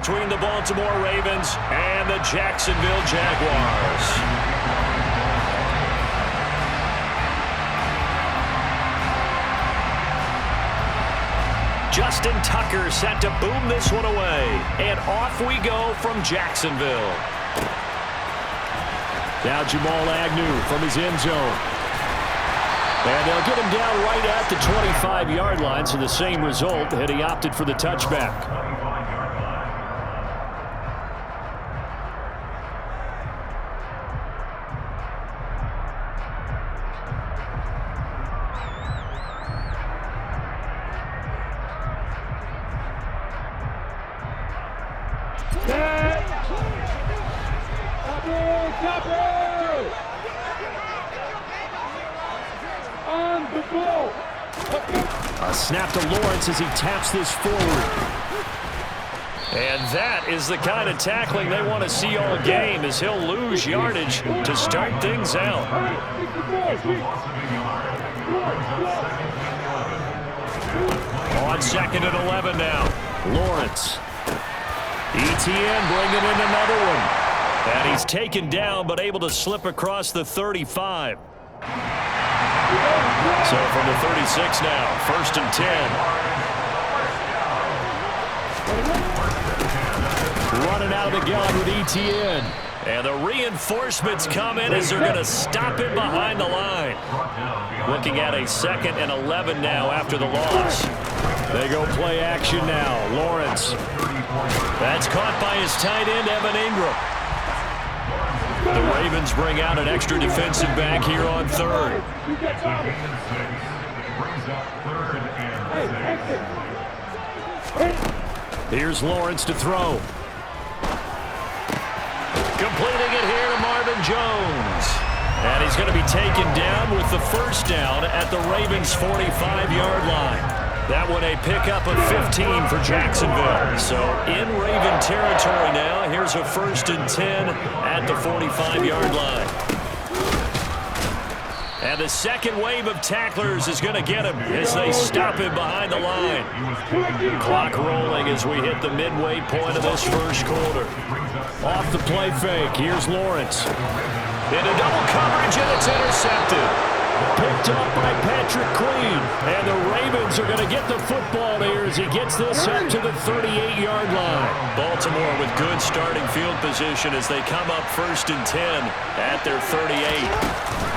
Between the Baltimore Ravens and the Jacksonville Jaguars. Justin Tucker set to boom this one away. And off we go from Jacksonville. Now Jamal Agnew from his end zone. And they'll get him down right at the 25-yard line, so the same result had he opted for the touchback. A snap to Lawrence as he taps this forward. And that is the kind of tackling they want to see all game, as he'll lose yardage to start things out. On 2nd and 11 now. Lawrence. ETN bringing in another one. And he's taken down but able to slip across the 35. So from the 36 now, 1st and 10. Running out of the gun with ETN. And the reinforcements come in as they're going to stop him behind the line. Looking at a 2nd and 11 now after the loss. They go play action now. Lawrence. That's caught by his tight end, Evan Ingram. The Ravens bring out an extra defensive back here on 3rd. Here's Lawrence to throw. Completing it here to Marvin Jones. And he's going to be taken down with the 1st down at the Ravens' 45-yard line. That one a pickup of 15 for Jacksonville. So in Raven territory now. Here's a 1st and 10 at the 45-yard line. And the second wave of tacklers is going to get him as they stop him behind the line. Clock rolling as we hit the midway point of this 1st quarter. Off the play fake. Here's Lawrence. Into double coverage, and it's intercepted. Picked up by Patrick Queen. And the Ravens are going to get the football here as he gets this up to the 38-yard line. Baltimore with good starting field position as they come up 1st and 10 at their 38.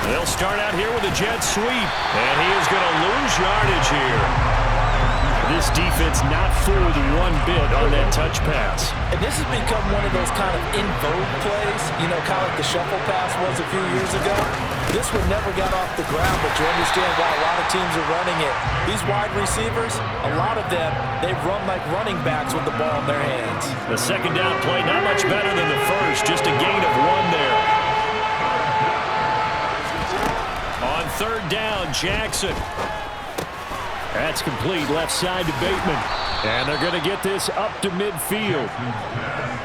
They'll start out here with a jet sweep. And he is going to lose yardage here. This defense not fooled one bit on that touch pass. And this has become one of those kind of in vogue plays, you know, kind of like the shuffle pass was a few years ago. This one never got off the ground, but you understand why a lot of teams are running it. These wide receivers, a lot of them, they run like running backs with the ball in their hands. The 2nd down play, not much better than the 1st, just a gain of 1 there. On 3rd down, Jackson. That's complete, left side to Bateman. And they're going to get this up to midfield.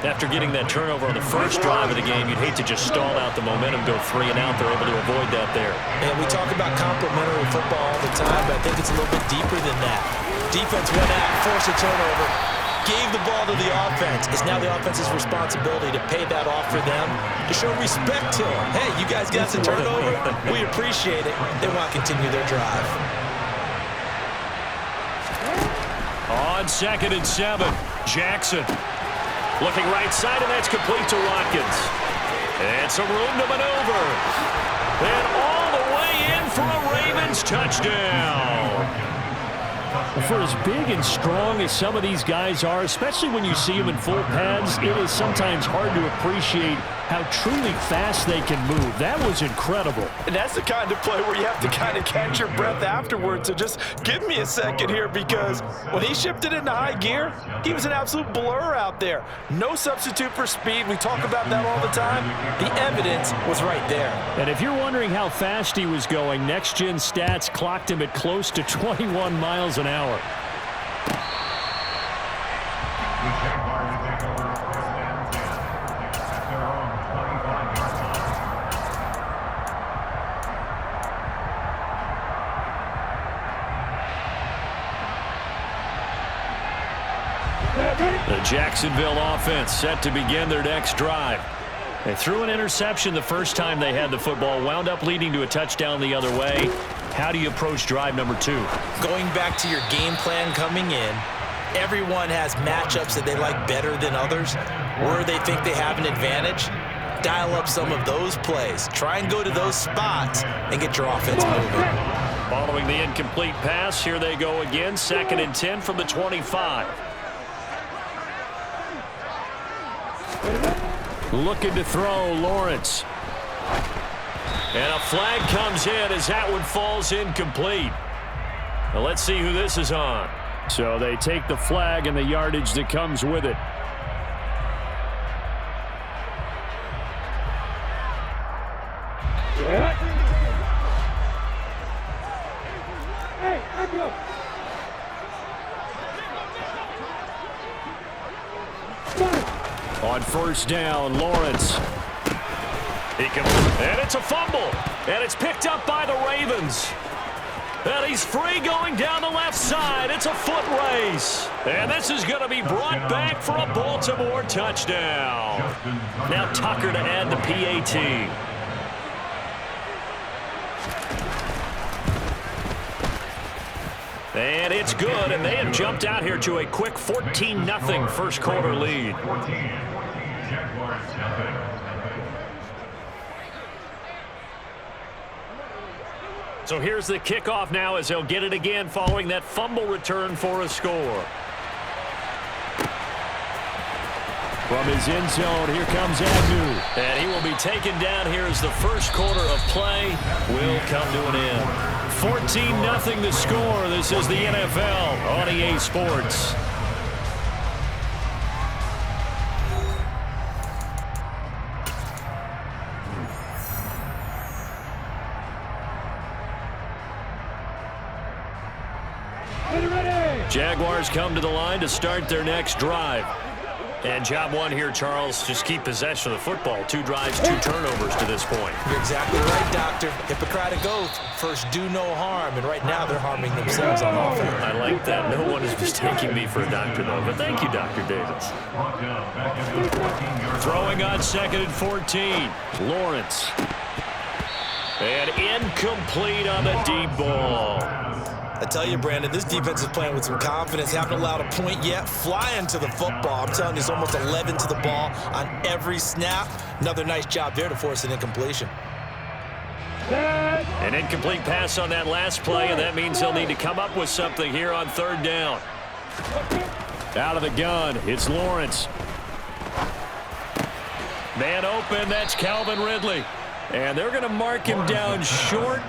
After getting that turnover on the 1st drive of the game, you'd hate to just stall out the momentum, go 3 and out. They're able to avoid that there. And we talk about complementary football all the time, but I think it's a little bit deeper than that. Defense went out, forced a turnover, gave the ball to the offense. It's now the offense's responsibility to pay that off for them, to show respect to them. Hey, you guys got the turnover. We appreciate it. They want to continue their drive. On 2nd and 7, Jackson. Looking right side, and that's complete to Watkins. And some room to maneuver. And all the way in for a Ravens touchdown. For as big and strong as some of these guys are, especially when you see them in full pads, it is sometimes hard to appreciate how truly fast they can move. That was incredible. And that's the kind of play where you have to kind of catch your breath afterwards. So just give me a second here, because when he shifted into high gear, he was an absolute blur out there. No substitute for speed. We talk about that all the time. The evidence was right there. And if you're wondering how fast he was going, Next Gen Stats clocked him at close to 21 miles an hour. The The Jacksonville offense set to begin their next drive. They threw an interception the first time they had the football, wound up leading to a touchdown the other way. How do you approach drive number 2? Going back to your game plan coming in, everyone has matchups that they like better than others, where they think they have an advantage. Dial up some of those plays. Try and go to those spots and get your offense moving. Following the incomplete pass, here they go again. 2nd and 10 from the 25. Looking to throw, Lawrence. And a flag comes in as that one falls incomplete. Now let's see who this is on. So they take the flag and the yardage that comes with it. On first down, Lawrence. And it's a fumble. And it's picked up by the Ravens. And he's free going down the left side. It's a foot race. And this is going to be brought back for a Baltimore touchdown. Now Tucker to add the PAT. And it's good, and they have jumped out here to a quick 14-0 first quarter lead. So here's the kickoff now as they'll get it again following that fumble return for a score. From his end zone, here comes Agnew. And he will be taken down here as the first quarter of play will come to an end. 14-0 the score. This is the NFL on EA Sports. Jaguars come to the line to start their next drive. And job one here, Charles, just keep possession of the football. 2 drives, 2 turnovers to this point. You're exactly right, Doctor. Hippocratic oath, first do no harm, and right now they're harming themselves on offense. I like that. No one is mistaking me for a doctor, though, but thank you, Dr. Davis. Throwing on 2nd and 14. Lawrence. And incomplete on the deep ball. I tell you, Brandon, this defense is playing with some confidence. Haven't allowed a point yet. Flying to the football. I'm telling you, it's almost 11 to the ball on every snap. Another nice job there to force an incompletion. An incomplete pass on that last play, and that means they'll need to come up with something here on 3rd down. Out of the gun, it's Lawrence. Man open, that's Calvin Ridley. And they're going to mark him down short,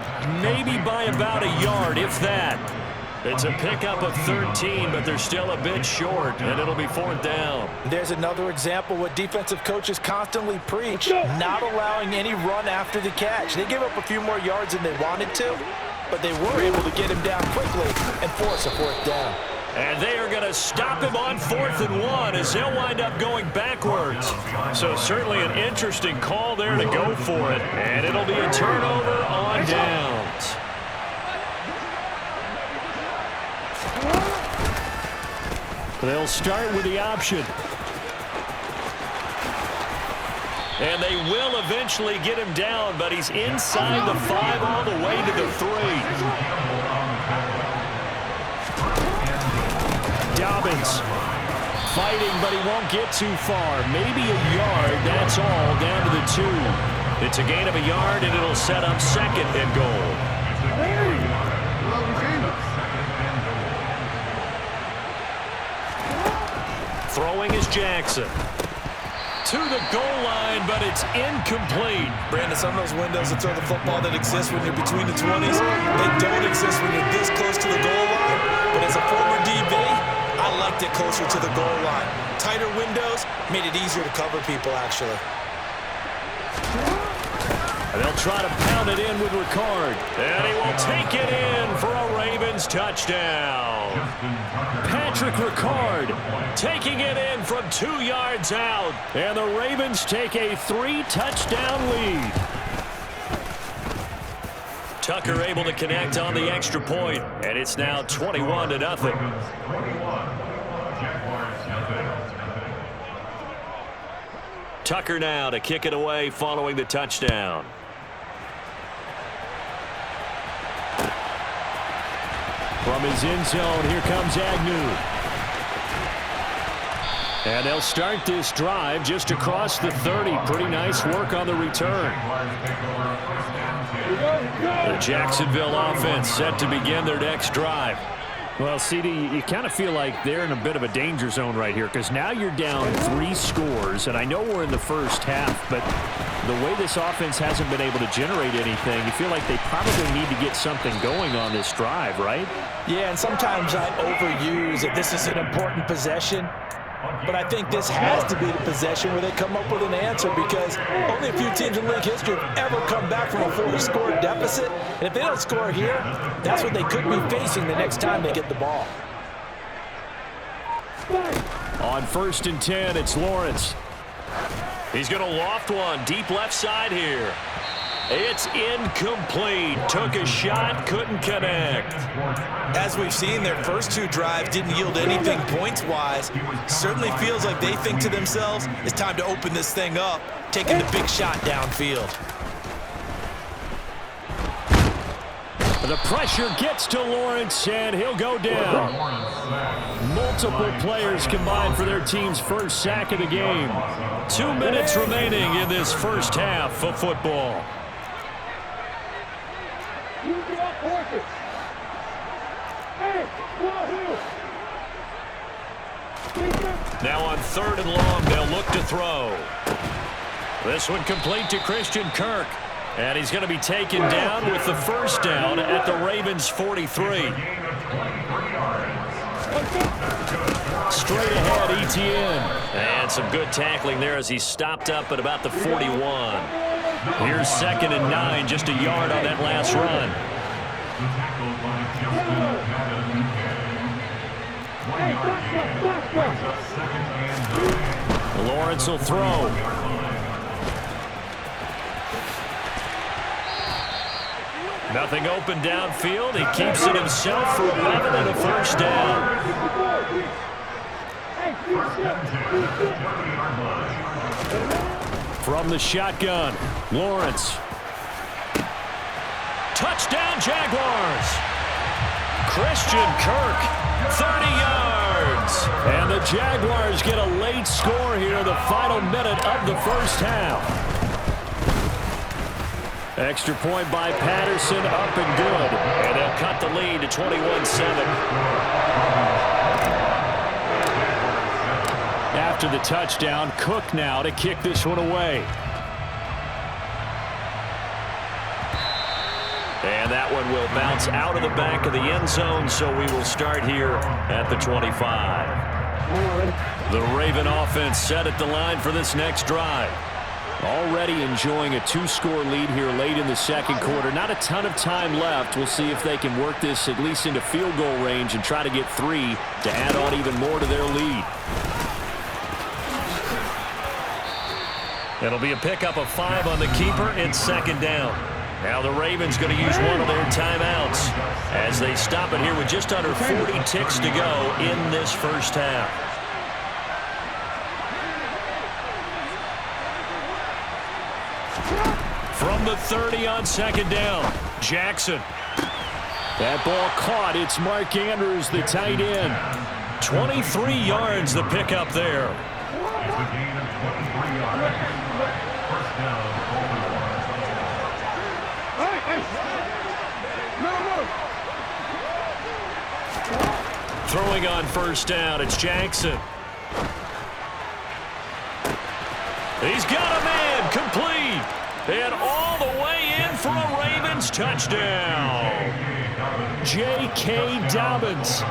maybe by about a yard, if that. It's a pickup of 13, but they're still a bit short, and it'll be 4th down. There's another example what defensive coaches constantly preach, not allowing any run after the catch. They gave up a few more yards than they wanted to, but they were able to get him down quickly and force a 4th down. And they are going to stop him on 4th and 1 as they'll wind up going backwards. So certainly an interesting call there to go for it. And it'll be a turnover on downs. They'll start with the option. And they will eventually get him down, but he's inside the 5 all the way to the 3. Dobbins fighting, but he won't get too far. Maybe a yard, that's all, down to the 2. It's a gain of a yard, and it'll set up 2nd and goal. Throwing is Jackson. To the goal line, but it's incomplete. Brandon, some of those windows to throw the football that exist when you're between the 20s, they don't exist when you're this close to the goal line. But as a former DB, I liked it closer to the goal line. Tighter windows made it easier to cover people, actually. And they'll try to pound it in with Ricard. And he will take it in for a Ravens touchdown. Patrick Ricard taking it in from 2 yards out. And the Ravens take a 3-touchdown lead. Tucker able to connect on the extra point, and it's now 21-0. Tucker now to kick it away following the touchdown. From his end zone, here comes Agnew. And they'll start this drive just across the 30. Pretty nice work on the return. The Jacksonville offense set to begin their next drive. Well, CD, you kind of feel like they're in a bit of a danger zone right here because now you're down 3 scores, and I know we're in the first half, but the way this offense hasn't been able to generate anything, you feel like they probably need to get something going on this drive, right? Yeah, and sometimes I overuse that this is an important possession. But I think this has to be the possession where they come up with an answer because only a few teams in league history have ever come back from a 40-score deficit. And if they don't score here, that's what they could be facing the next time they get the ball. On 1st and 10, it's Lawrence. He's going to loft one deep left side here. It's incomplete. Took a shot, couldn't connect. As we've seen, their first 2 drives didn't yield anything points-wise. Certainly feels like they think to themselves, it's time to open this thing up, taking the big shot downfield. The pressure gets to Lawrence, and he'll go down. Multiple players combined for their team's first sack of the game. 2 minutes remaining in this first half of football. Now on 3rd and long, they'll look to throw. This one complete to Christian Kirk. And he's going to be taken down with the first down at the Ravens' 43. Straight ahead, ETN. And some good tackling there as he stopped up at about the 41. Here's 2nd and 9, just a yard on that last run. Lawrence will throw. Nothing open downfield. He keeps it himself for 11 and a first down. From the shotgun, Lawrence. Touchdown, Jaguars. Christian Kirk, 30 yards. And the Jaguars get a late score here in the final minute of the first half. Extra point by Patterson, up and good. And they'll cut the lead to 21-7. After the touchdown, Cook now to kick this one away. And that one will bounce out of the back of the end zone, so we will start here at the 25. The Raven offense set at the line for this next drive. Already enjoying a 2-score lead here late in the second quarter. Not a ton of time left. We'll see if they can work this at least into field goal range and try to get 3 to add on even more to their lead. It'll be a pickup of 5 on the keeper. It's 2nd down. Now the Ravens going to use one of their timeouts as they stop it here with just under 40 ticks to go in this first half. From the 30 on 2nd down, Jackson. That ball caught. It's Mark Andrews, the tight end. 23 yards the pickup there. Throwing on first down, it's Jackson. He's got a man, complete. And all the way in for a Ravens touchdown. J.K. Dobbins,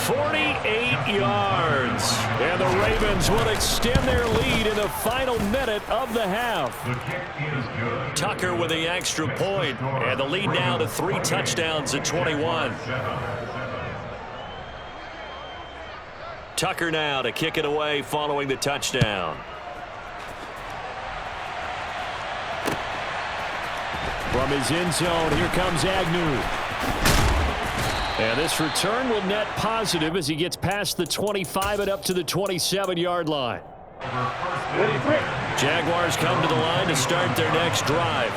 48 yards. And the Ravens will extend their lead in the final minute of the half. Tucker with the extra point, and the lead now to 3 touchdowns at 21. Tucker now to kick it away following the touchdown. From his end zone, here comes Agnew. And this return will net positive as he gets past the 25 and up to the 27-yard line. Jaguars come to the line to start their next drive.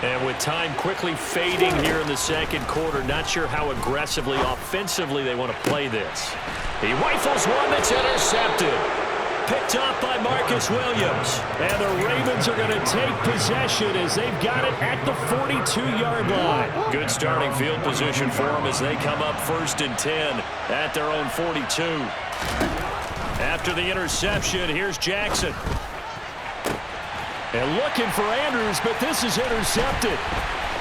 And with time quickly fading here in the second quarter, not sure how aggressively, offensively they want to play this. He rifles one that's intercepted. Picked off by Marcus Williams. And the Ravens are going to take possession as they've got it at the 42-yard line. Good starting field position for them as they come up 1st and 10 at their own 42. After the interception, here's Jackson. And looking for Andrews, but this is intercepted.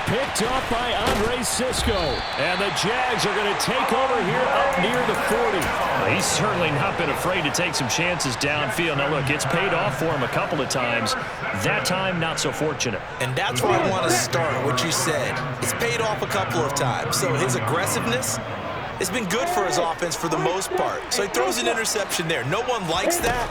Picked off by Andre Cisco. And the Jags are going to take over here up near the 40. He's certainly not been afraid to take some chances downfield. Now, look, it's paid off for him a couple of times. That time, not so fortunate. And that's where I want to start, what you said. It's paid off a couple of times. So his aggressiveness has been good for his offense for the most part. So he throws an interception there. No one likes that,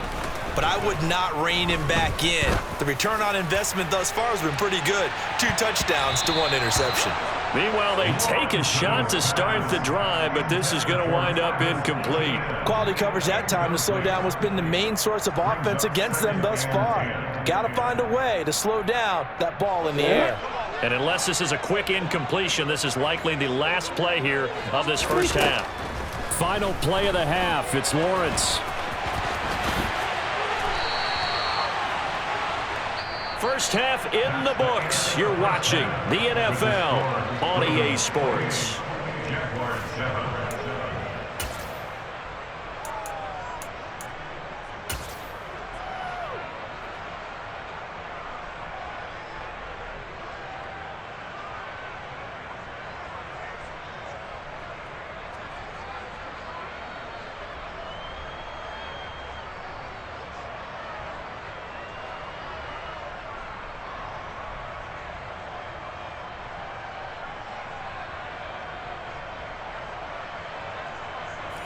but I would not rein him back in. The return on investment thus far has been pretty good. 2 touchdowns to 1 interception. Meanwhile, they take a shot to start the drive, but this is going to wind up incomplete. Quality coverage that time to slow down what's been the main source of offense against them thus far. Got to find a way to slow down that ball in the air. And unless this is a quick incompletion, this is likely the last play here of this first half. Final play of the half. It's Lawrence. First half in the books. You're watching the NFL on EA Sports.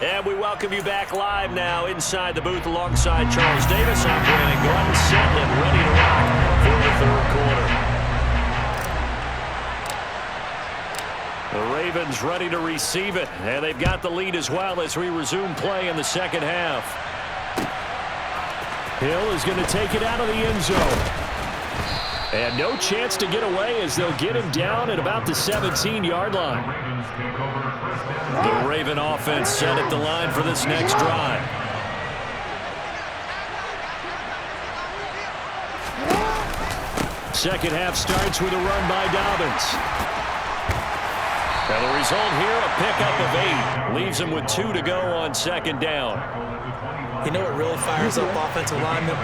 And we welcome you back live now inside the booth alongside Charles Davis. I'm Brandon Gordon, set and ready to rock for the third quarter. The Ravens ready to receive it, and they've got the lead as well as we resume play in the second half. Hill is going to take it out of the end zone. And no chance to get away as they'll get him down at about the 17-yard line. The Raven offense set at the line for this next drive. Second half starts with a run by Dobbins. And the result here, a pickup of 8. Leaves him with 2 to go on second down. You know what really fires up offensive linemen?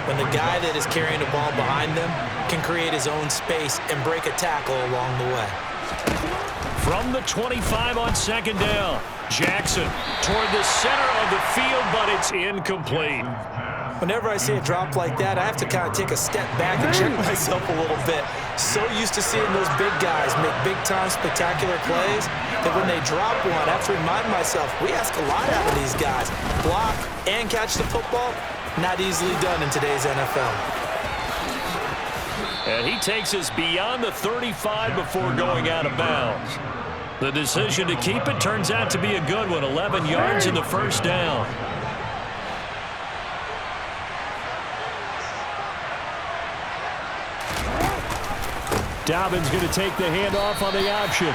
When the guy that is carrying the ball behind them can create his own space and break a tackle along the way. From the 25 on second down, Jackson toward the center of the field, but it's incomplete. Whenever I see a drop like that, I have to kind of take a step back and check myself a little bit. So used to seeing those big guys make big-time spectacular plays that when they drop one, I have to remind myself, we ask a lot out of these guys. Block and catch the football, not easily done in today's NFL. And he takes us beyond the 35 before going out of bounds. The decision to keep it turns out to be a good one. 11 yards in the first down. Dobbins going to take the handoff on the option.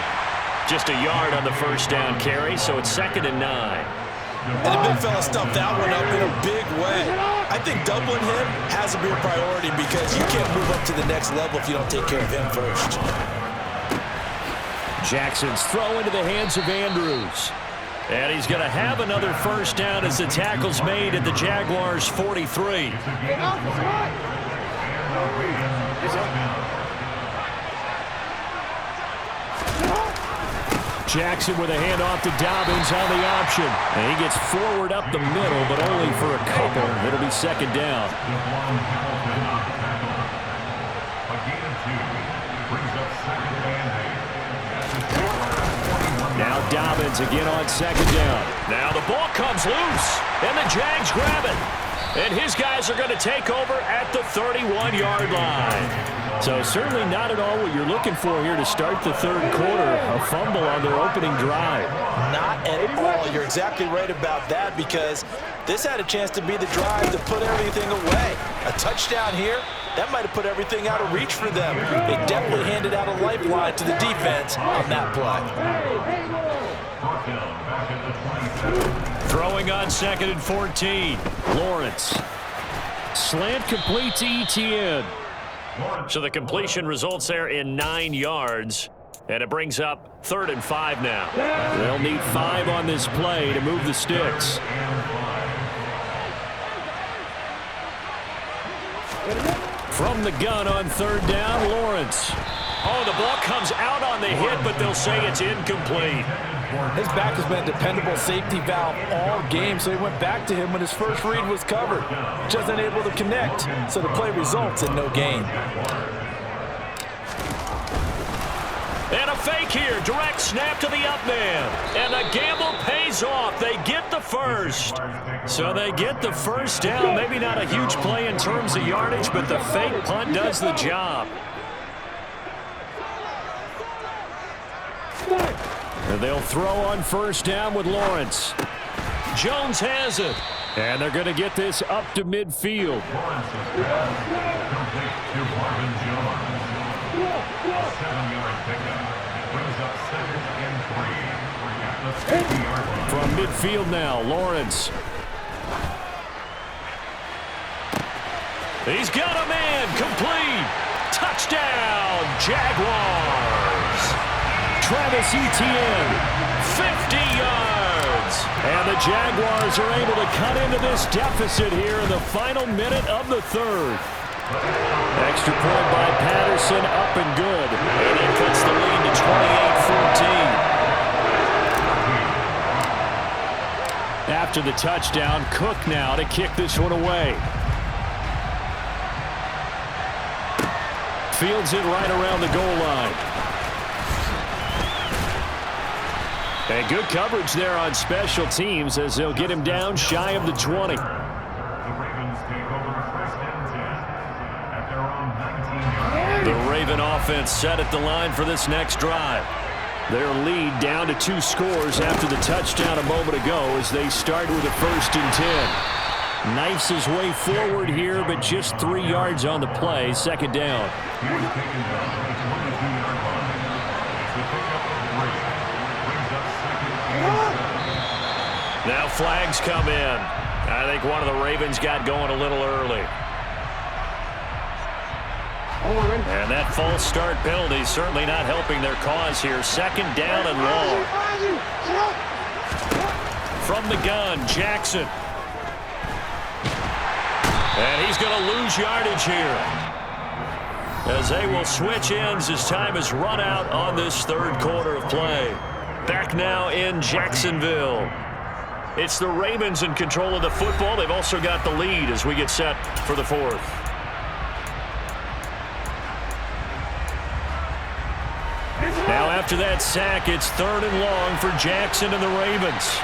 Just a yard on the first down carry, so it's 2nd and 9. And the big fella stuffed that one up in a big way. I think doubling him has to be a priority because you can't move up to the next level if you don't take care of him first. Jackson's throw into the hands of Andrews. And he's going to have another first down as the tackle's made at the Jaguars' 43. Jackson with a handoff to Dobbins on the option. And he gets forward up the middle, but only for a couple. It'll be second down. Now Dobbins again on second down. Now the ball comes loose, and the Jags grab it. And his guys are going to take over at the 31-yard line. So certainly not at all what you're looking for here to start the third quarter. A fumble on their opening drive. Not at all. You're exactly right about that, because this had a chance to be the drive to put everything away. A touchdown here, that might have put everything out of reach for them. They definitely handed out a lifeline to the defense on that play. Throwing on 2nd and 14. Lawrence. Slant complete to Etienne. So the completion results there in 9 yards. And it brings up 3rd and 5 now. They'll need 5 on this play to move the sticks. From the gun on 3rd down, Lawrence. Oh, the ball comes out on the hit, but they'll say it's incomplete. His back has been a dependable safety valve all game, so he went back to him when his first read was covered. Just unable to connect, so the play results in no gain. And a fake here. Direct snap to the up man. And the gamble pays off. They get the first. So they get the first down. Maybe not a huge play in terms of yardage, but the fake punt does the job. And they'll throw on 1st down with Lawrence. Jones has it. And they're going to get this up to midfield. From midfield now, Lawrence. He's got a man. Complete. Touchdown, Jaguars. Travis Etienne. 50 yards. And the Jaguars are able to cut into this deficit here in the final minute of the 3rd. Extra point by Patterson, up and good. And it cuts the lead to 28-14. After the touchdown, Cook now to kick this one away. Fields it right around the goal line. And good coverage there on special teams as they'll get him down shy of the 20. The Raven offense set at the line for this next drive. Their lead down to 2 scores after the touchdown a moment ago as they start with a 1st and 10. Knifes his way forward here, but just 3 yards on the play. 2nd down. Now flags come in. I think one of the Ravens got going a little early. And that false start penalty certainly not helping their cause here. 2nd down and long. From the gun, Jackson. And he's going to lose yardage here, as they will switch ends as time is run out on this 3rd quarter of play. Back now in Jacksonville. It's the Ravens in control of the football. They've also got the lead as we get set for the 4th. Now after that sack, it's 3rd and long for Jackson and the Ravens.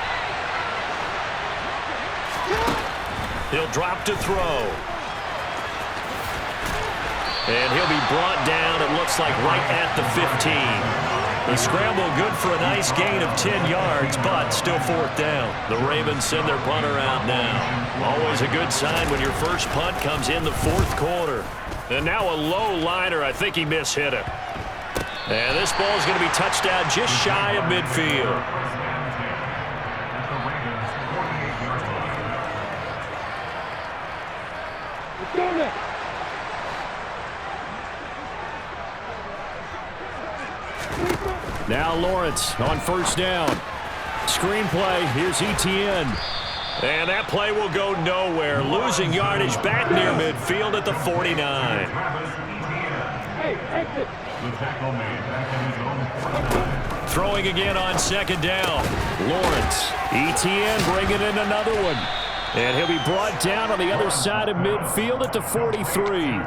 He'll drop to throw. And he'll be brought down, it looks like, right at the 15. The scramble good for a nice gain of 10 yards, but still 4th down. The Ravens send their punter out now. Always a good sign when your first punt comes in the 4th quarter. And now a low liner. I think he mishit it. And this ball is going to be touched down just shy of midfield. Now Lawrence on 1st down. Screenplay, here's Etienne. And that play will go nowhere. Losing yardage back near midfield at the 49. Throwing again on 2nd down. Lawrence. Etienne bringing in another one. And he'll be brought down on the other side of midfield at the 43.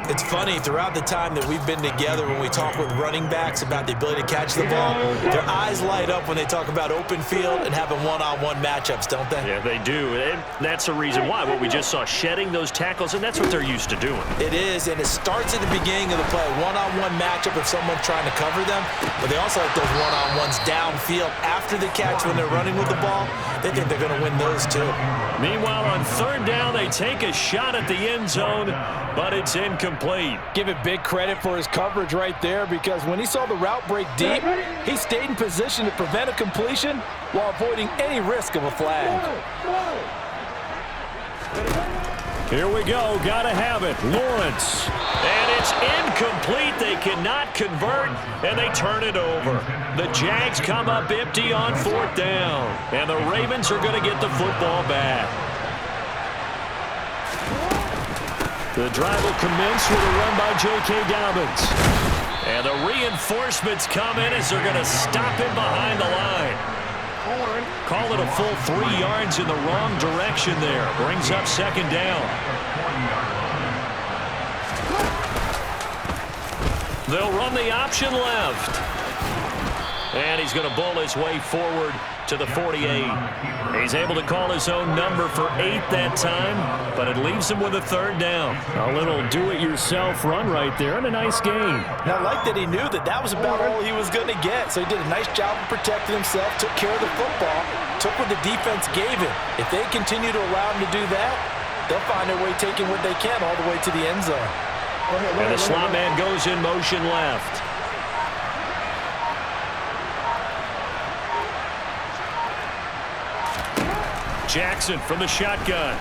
It's funny, throughout the time that we've been together, when we talk with running backs about the ability to catch the ball, their eyes light up when they talk about open field and having one-on-one matchups, don't they? Yeah, they do. And that's the reason why. What we just saw, shedding those tackles, and that's what they're used to doing. It is, and it starts at the beginning of the play. One-on-one matchup if someone's trying to cover them, but they also like those one-on-ones downfield after the catch when they're running with the ball. They think they're going to win those too. Meanwhile, on third down, they take a shot at the end zone, but it's incomplete. Give it big credit for his coverage right there, because when he saw the route break deep, he stayed in position to prevent a completion while avoiding any risk of a flag. Here we go. Got to have it. Lawrence. And it's incomplete. They cannot convert, and they turn it over. The Jags come up empty on fourth down, and the Ravens are going to get the football back. The drive will commence with a run by J.K. Dobbins. And the reinforcements come in as they're going to stop him behind the line. Call it a full 3 yards in the wrong direction there. Brings up second down. They'll run the option left. And he's going to bull his way forward to the 48. He's able to call his own number for 8 that time, but it leaves him with a third down. A little do-it-yourself run right there, and a nice gain. Now, I like that he knew that that was about all he was going to get, so he did a nice job of protecting himself, took care of the football, took what the defense gave him. If they continue to allow him to do that, they'll find their way taking what they can all the way to the end zone. And the slot man goes in motion left. Jackson from the shotgun.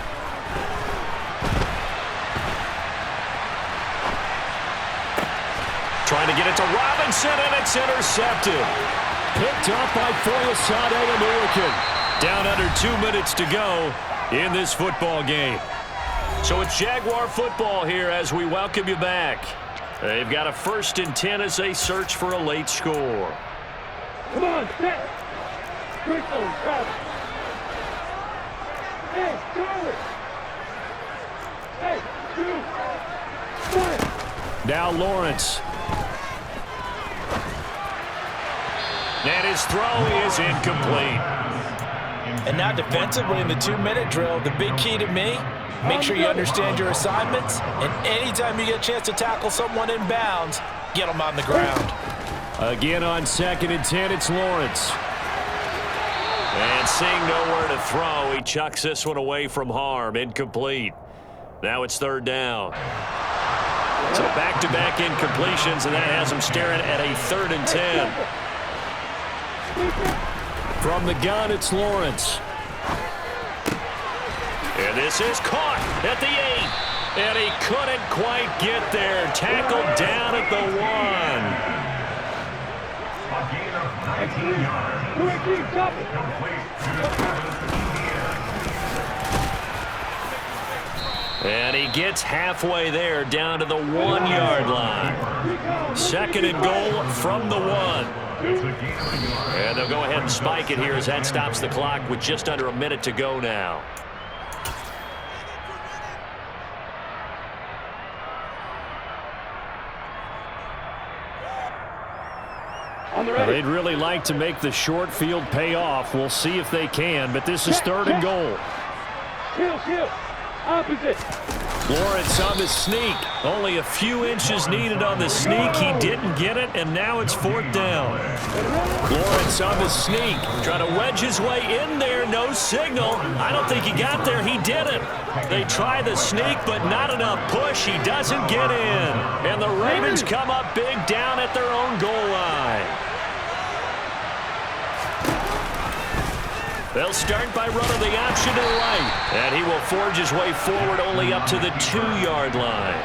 Trying to get it to Robinson, and it's intercepted. Picked off by Foyesade American. Down under 2 minutes to go in this football game. So it's Jaguar football here as we welcome you back. They've got a 1st and 10 as they search for a late score. Come on, set. Quick on, Travis. Hey, Charlie. Hey, 2, 1. Now Lawrence. And his throw is incomplete. And now defensively in the 2-minute drill, the big key to me, make sure you understand your assignments, and anytime you get a chance to tackle someone in bounds, get them on the ground. Again on 2nd and 10, it's Lawrence. And seeing nowhere to throw, he chucks this one away from harm. Incomplete. Now it's third down. So back-to-back incompletions, and that has him staring at a 3rd and 10. From the gun, it's Lawrence. And this is caught at the 8. And he couldn't quite get there. Tackled down at the 1. And he gets halfway there, down to the 1-yard line. 2nd and goal from the 1. And they'll go ahead and spike it here as that stops the clock with just under a minute to go now. They'd really like to make the short field pay off. We'll see if they can, but this is 3rd and goal. Kill. Opposite. Lawrence on the sneak. Only a few inches needed on the sneak. He didn't get it, and now it's 4th down. Lawrence on the sneak. Trying to wedge his way in there. No signal. I don't think he got there. He didn't. They try the sneak, but not enough push. He doesn't get in. And the Ravens come up big down at their own goal line. They'll start by running the option to the right. And he will forge his way forward only up to the 2-yard line.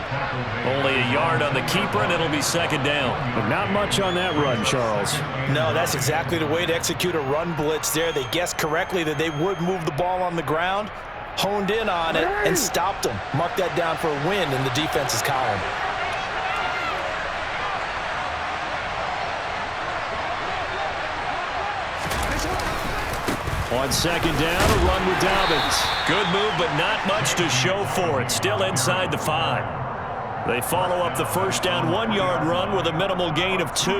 Only a yard on the keeper, and it'll be 2nd down. But not much on that run, Charles. No, that's exactly the way to execute a run blitz there. They guessed correctly that they would move the ball on the ground, honed in on it, and stopped them. Mark that down for a win in the defense's column. On second down, a run with Dobbins. Good move, but not much to show for it. Still inside the 5. They follow up the first down 1-yard run with a minimal gain of 2.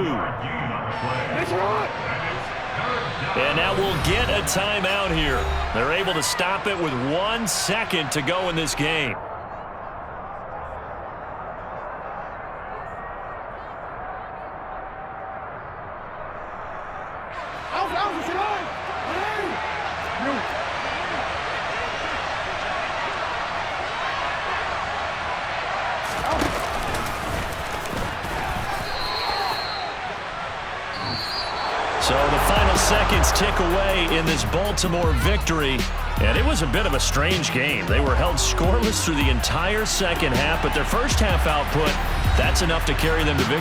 And now we'll get a timeout here. They're able to stop it with 1 second to go in this game. So the final seconds tick away in this Baltimore victory. And it was a bit of a strange game. They were held scoreless through the entire second half, but their first half output, that's enough to carry them to victory.